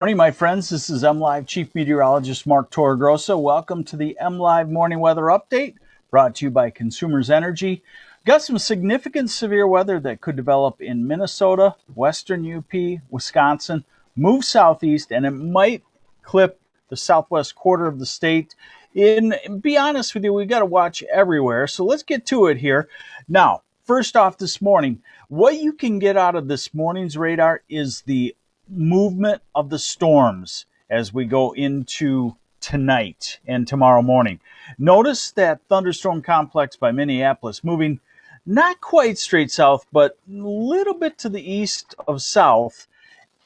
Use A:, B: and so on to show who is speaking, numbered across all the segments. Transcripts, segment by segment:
A: Morning, my friends. This is MLive Chief Meteorologist Mark Torregrossa. Welcome to the MLive Morning Weather Update, brought to you by Consumers Energy. Got some significant severe weather that could develop in Minnesota, western UP, Wisconsin, move southeast, and it might clip the southwest quarter of the state. Be honest with you, we got to watch everywhere. So let's get to it here. Now, first off this morning, what you can get out of this morning's radar is the movement of the storms as we go into tonight and tomorrow morning. Notice that thunderstorm complex by Minneapolis moving not quite straight south, but a little bit to the east of south.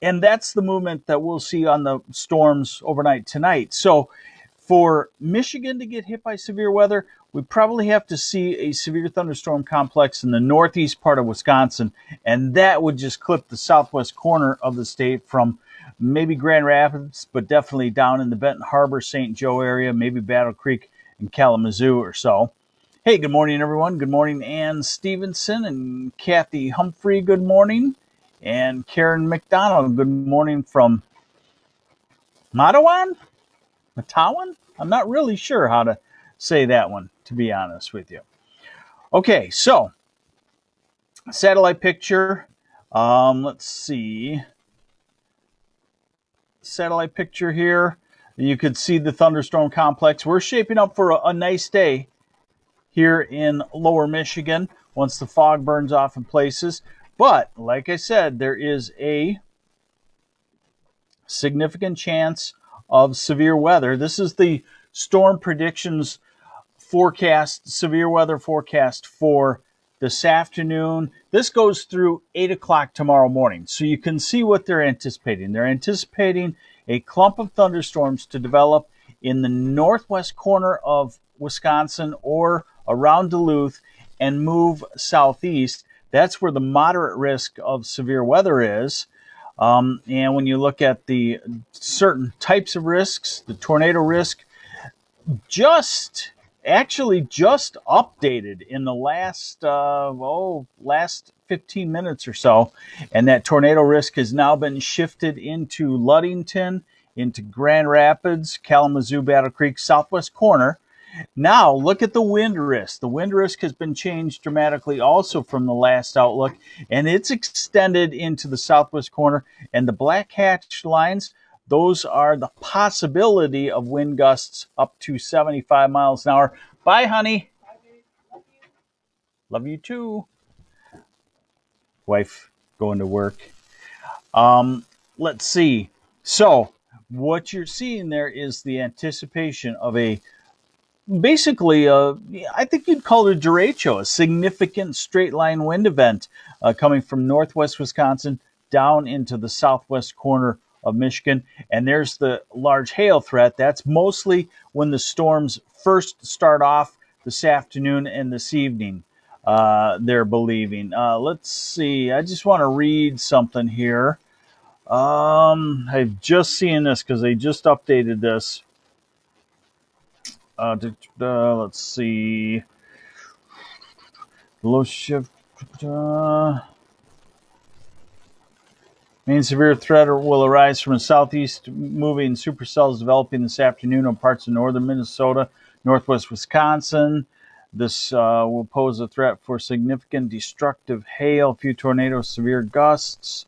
A: And that's the movement that we'll see on the storms overnight tonight. So for Michigan to get hit by severe weather, we probably have to see a severe thunderstorm complex in the northeast part of Wisconsin, and that would just clip the southwest corner of the state from maybe Grand Rapids, but definitely down in the Benton Harbor, St. Joe area, maybe Battle Creek and Kalamazoo or so. Hey, good morning, everyone. Good morning, Ann Stevenson and Kathy Humphrey. Good morning. And Karen McDonald, good morning from Matawan? I'm not really sure how to say that one, to be honest with you. Okay, so satellite picture. Let's see. Satellite picture here. You could see the thunderstorm complex. We're shaping up for a nice day here in lower Michigan once the fog burns off in places. But like I said, there is a significant chance of severe weather. This is the storm predictions forecast, severe weather forecast for this afternoon. This goes through 8 o'clock tomorrow morning. So you can see what they're anticipating. They're anticipating a clump of thunderstorms to develop in the northwest corner of Wisconsin or around Duluth and move southeast. That's where the moderate risk of severe weather is. And when you look at the certain types of risks, the tornado risk just updated in the last 15 minutes or so. And that tornado risk has now been shifted into Ludington, into Grand Rapids, Kalamazoo, Battle Creek, southwest corner. Now, look at the wind risk. The wind risk has been changed dramatically also from the last outlook, and it's extended into the southwest corner. And the black hatch lines, those are the possibility of wind gusts up to 75 miles an hour. Bye, honey. Love you too. Wife going to work. Let's see. So, what you're seeing there is the anticipation of basically, I think you'd call it a derecho, a significant straight line wind event coming from northwest Wisconsin down into the southwest corner of Michigan. And there's the large hail threat. That's mostly when the storms first start off this afternoon and this evening, they're believing. Let's see. I just want to read something here. I've just seen this because they just updated this. Let's see. Low shift. Main severe threat will arise from a southeast moving supercells developing this afternoon on parts of northern Minnesota, northwest Wisconsin. This will pose a threat for significant destructive hail, a few tornadoes, severe gusts,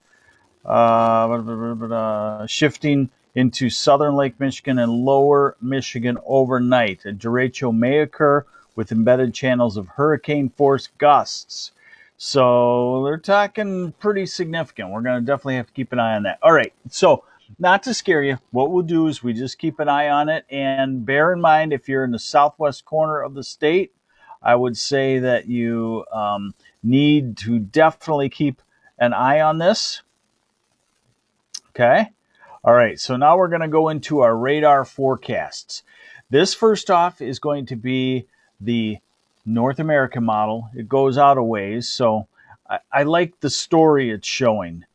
A: shifting into southern Lake Michigan and lower Michigan overnight. A derecho may occur with embedded channels of hurricane force gusts. So they're talking pretty significant. We're going to definitely have to keep an eye on that. All right. So not to scare you, what we'll do is we just keep an eye on it. And bear in mind, if you're in the southwest corner of the state, I would say that you need to definitely keep an eye on this. Okay. All right, so now we're going to go into our radar forecasts. This first off is going to be the North American model. It goes out a ways, so I like the story it's showing.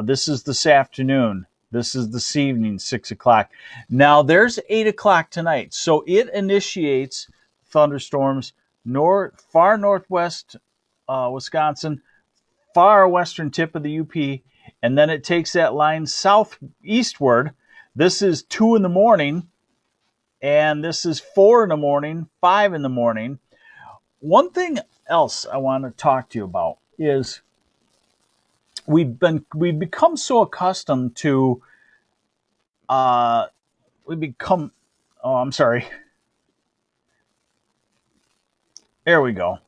A: This is this afternoon. This is this evening, 6 o'clock. Now, there's 8 o'clock tonight, so it initiates thunderstorms far northwest Wisconsin, far western tip of the UP, and then it takes that line southeastward. This is 2 in the morning, and this is 4 in the morning, 5 in the morning. One thing else I want to talk to you about is we've become so accustomed to I'm sorry. There we go.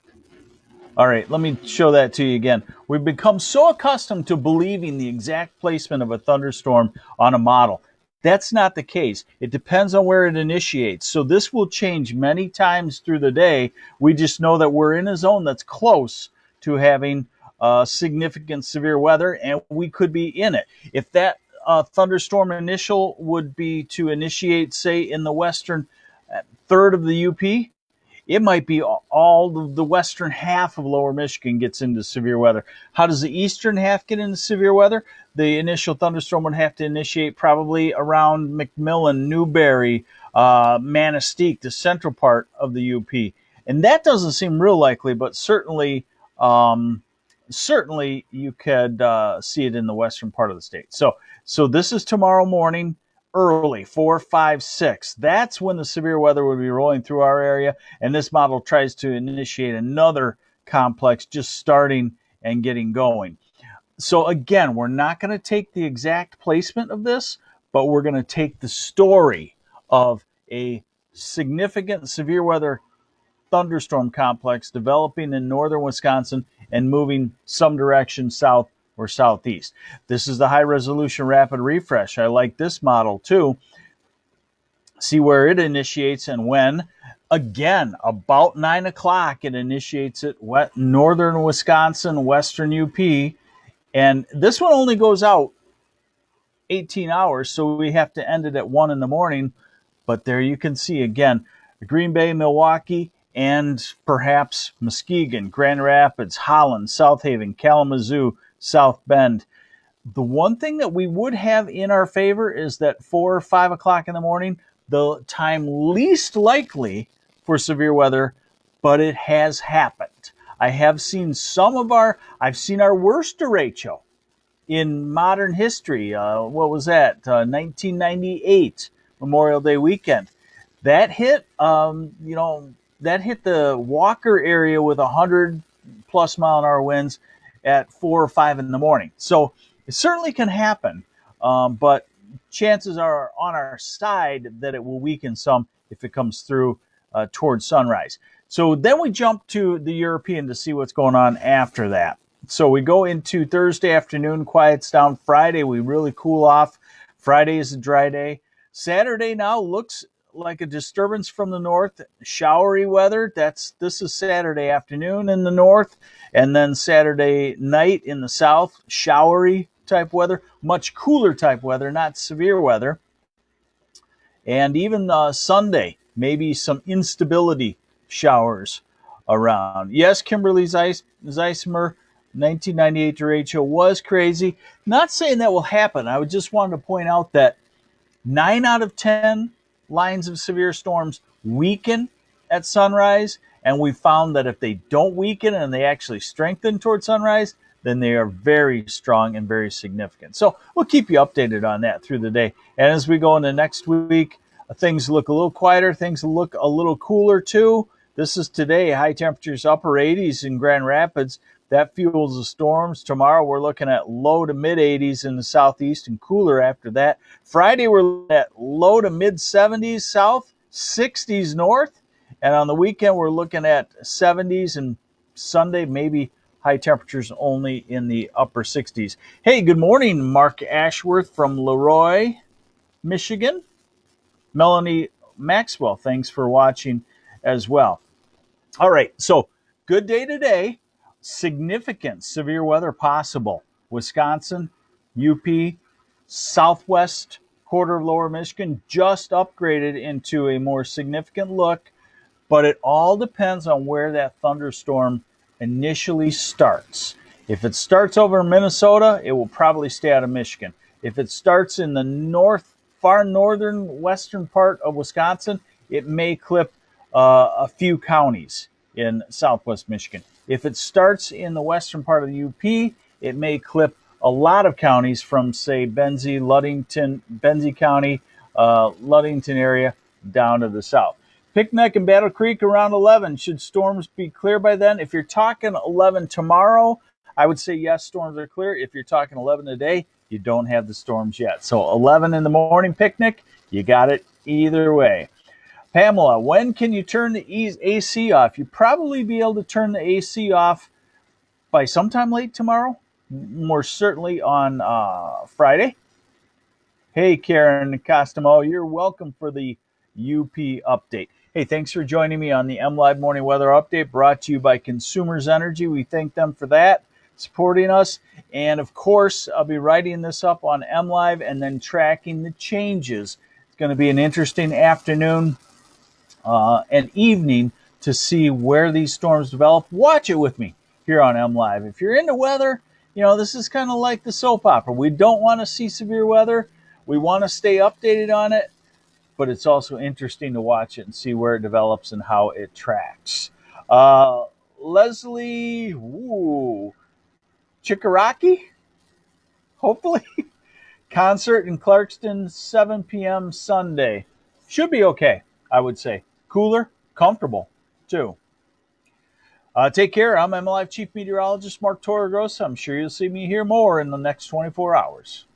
A: All right, let me show that to you again. We've become so accustomed to believing the exact placement of a thunderstorm on a model. That's not the case. It depends on where it initiates. So this will change many times through the day. We just know that we're in a zone that's close to having significant severe weather, and we could be in it. If that thunderstorm initial would be to initiate, say, in the western third of the UP, it might be all the western half of lower Michigan gets into severe weather. How does the eastern half get into severe weather? The initial thunderstorm would have to initiate probably around McMillan, Newberry, Manistee, the central part of the UP. And that doesn't seem real likely, but certainly you could see it in the western part of the state. So this is tomorrow morning. Early, 4, 5, 6. That's when the severe weather would be rolling through our area, and this model tries to initiate another complex just starting and getting going. So again, we're not going to take the exact placement of this, but we're going to take the story of a significant severe weather thunderstorm complex developing in northern Wisconsin and moving some direction south or southeast. This is the high resolution rapid refresh. I like this model too. See where it initiates and when. Again, about 9 o'clock, it initiates at northern Wisconsin, western UP. And this one only goes out 18 hours, so we have to end it at 1 in the morning. But there you can see again, Green Bay, Milwaukee, and perhaps Muskegon, Grand Rapids, Holland, South Haven, Kalamazoo, South Bend. The one thing that we would have in our favor is that 4 or 5 o'clock in the morning, the time least likely for severe weather, but it has happened. I've seen our worst derecho in modern history. What was that? 1998 Memorial Day weekend. That hit, that hit the Walker area with 100 plus mile an hour winds at 4 or 5 in the morning. So it certainly can happen, but chances are on our side that it will weaken some if it comes through towards sunrise. So then we jump to the European to see what's going on after that. So we go into Thursday afternoon, quiets down. Friday, we really cool off. Friday is a dry day. Saturday now looks like a disturbance from the north, showery weather. This is Saturday afternoon in the north, and then Saturday night in the south, showery type weather, much cooler type weather, not severe weather. And even Sunday, maybe some instability showers around. Yes, Kimberly Zeismer, 1998 derecho was crazy. Not saying that will happen. I just wanted to point out that 9 out of 10 lines of severe storms weaken at sunrise, and we found that if they don't weaken and they actually strengthen toward sunrise, then they are very strong and very significant. So we'll keep you updated on that through the day. And as we go into next week, things look a little quieter. Things look a little cooler too. This is today, high temperatures upper 80s in Grand Rapids. That fuels the storms. Tomorrow we're looking at low to mid 80s in the southeast and cooler after that. Friday we're looking at low to mid 70s south, 60s north. And on the weekend we're looking at 70s, and Sunday maybe high temperatures only in the upper 60s. Hey, good morning, Mark Ashworth from Leroy, Michigan. Melanie Maxwell, thanks for watching as well. All right, so good day today. Significant severe weather possible. Wisconsin, UP, southwest quarter of lower Michigan just upgraded into a more significant look, but it all depends on where that thunderstorm initially starts. If it starts over Minnesota, it will probably stay out of Michigan. If it starts in the far northern western part of Wisconsin, it may clip a few counties in southwest Michigan. If it starts in the western part of the UP, it may clip a lot of counties from, say, Benzie County, Ludington area, down to the south. Picnic and Battle Creek around 11. Should storms be clear by then? If you're talking 11 tomorrow, I would say yes, storms are clear. If you're talking 11 today, you don't have the storms yet. So 11 in the morning, Picnic, you got it either way. Pamela, when can you turn the AC off? You probably be able to turn the AC off by sometime late tomorrow, more certainly on Friday. Hey, Karen Costomo, you're welcome for the UP update. Hey, thanks for joining me on the MLive Morning Weather Update, brought to you by Consumers Energy. We thank them for that, supporting us. And of course, I'll be writing this up on MLive and then tracking the changes. It's going to be an interesting afternoon and evening to see where these storms develop. Watch it with me here on MLive. If you're into weather, this is kind of like the soap opera. We don't want to see severe weather. We want to stay updated on it, but it's also interesting to watch it and see where it develops and how it tracks. Leslie, Chickaraki, hopefully. Concert in Clarkston, 7 p.m. Sunday. Should be okay, I would say. Cooler, comfortable, too. Take care. I'm MLive Chief Meteorologist Mark Torregrossa. I'm sure you'll see me here more in the next 24 hours.